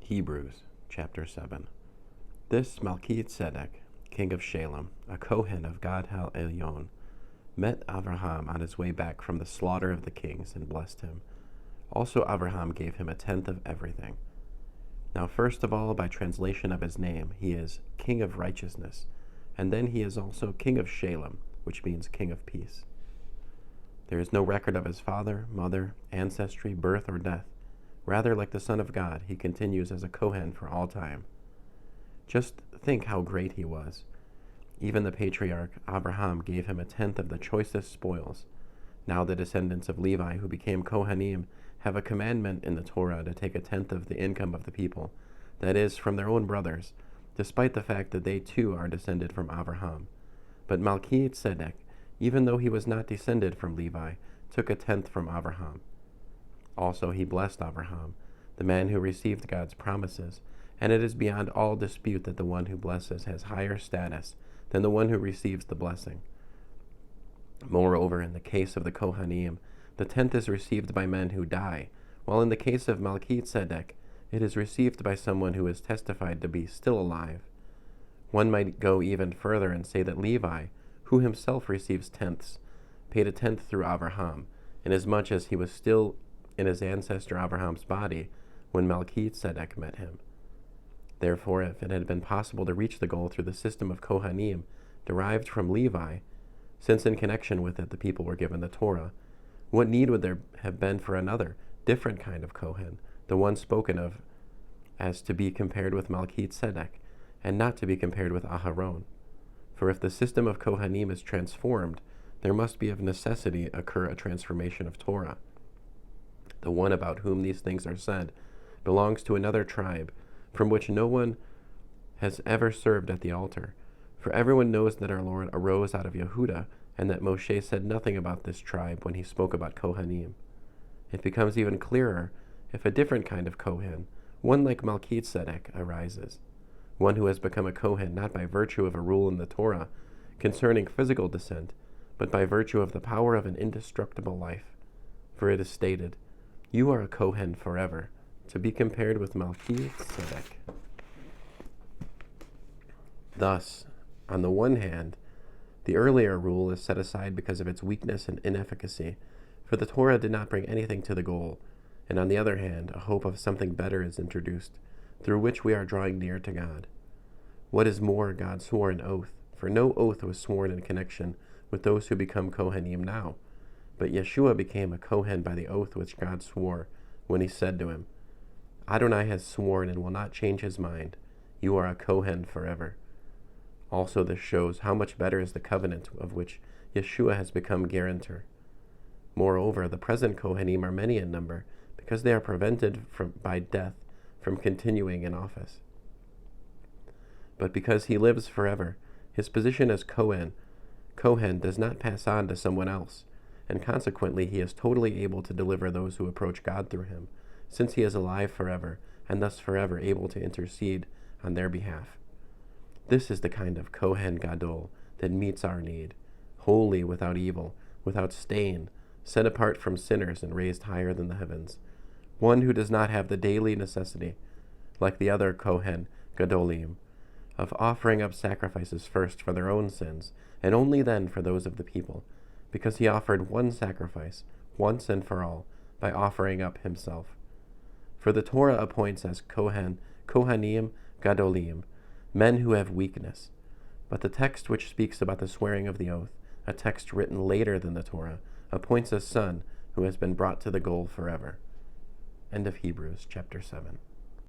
Hebrews chapter 7. This Malki-Tzedek, king of Shalem, a cohen of God Ha Elyon, met Avraham on his way back from the slaughter of the kings and blessed him. Also Avraham gave him 1/10 of everything. Now first of all, by translation of his name, he is king of righteousness, and then he is also king of Shalem, which means king of peace. There is no record of his father, mother, ancestry, birth, or death. Rather, like the Son of God, he continues as a cohen for all time. Just think how great he was. Even the patriarch Avraham gave him 1/10 of the choicest spoils. Now the descendants of Levi, who became Kohanim, have a commandment in the Torah to take 1/10 of the income of the people, that is, from their own brothers, despite the fact that they too are descended from Avraham. But Malki-Tzedek, even though he was not descended from Levi, took 1/10 from Avraham. Also he blessed Avraham, the man who received God's promises, and it is beyond all dispute that the one who blesses has higher status than the one who receives the blessing. Moreover, in the case of the Kohanim, the 1/10 is received by men who die, while in the case of Malki-Tzedek, it is received by someone who is testified to be still alive. One might go even further and say that Levi, who himself receives 10ths, paid 1/10 through Avraham, inasmuch as he was still in his ancestor Avraham's body when Malki-Tzedek met him. Therefore, if it had been possible to reach the goal through the system of Kohanim derived from Levi, since in connection with it the people were given the Torah, what need would there have been for another, different kind of cohen, the one spoken of as to be compared with Malki-Tzedek, and not to be compared with Aharon? For if the system of Kohanim is transformed, there must be of necessity occur a transformation of Torah. The one about whom these things are said belongs to another tribe, from which no one has ever served at the altar. For everyone knows that our Lord arose out of Yehuda, and that Moshe said nothing about this tribe when he spoke about Kohanim. It becomes even clearer if a different kind of cohen, one like Malki-Tzedek, arises, one who has become a cohen not by virtue of a rule in the Torah concerning physical descent, but by virtue of the power of an indestructible life. For it is stated, "You are a cohen forever," to be compared with Malki-Tzedek. Thus, on the one hand, the earlier rule is set aside because of its weakness and inefficacy, for the Torah did not bring anything to the goal, and on the other hand, a hope of something better is introduced, through which we are drawing near to God. What is more, God swore an oath, for no oath was sworn in connection with those who become Kohanim now, but Yeshua became a cohen by the oath which God swore when he said to him, "Adonai has sworn and will not change his mind. You are a cohen forever." Also this shows how much better is the covenant of which Yeshua has become guarantor. Moreover, the present Kohanim are many in number, because they are prevented by death from continuing in office. But because he lives forever, his position as cohen does not pass on to someone else, and consequently he is totally able to deliver those who approach God through him, since he is alive forever, and thus forever able to intercede on their behalf. This is the kind of Kohen Gadol that meets our need, holy, without evil, without stain, set apart from sinners and raised higher than the heavens, one who does not have the daily necessity, like the other Kohen Gadolim, of offering up sacrifices first for their own sins, and only then for those of the people, because he offered one sacrifice, once and for all, by offering up himself. For the Torah appoints as Kohanim Gadolim, men who have weakness. But the text which speaks about the swearing of the oath, a text written later than the Torah, appoints a son who has been brought to the goal forever. End of Hebrews chapter 7.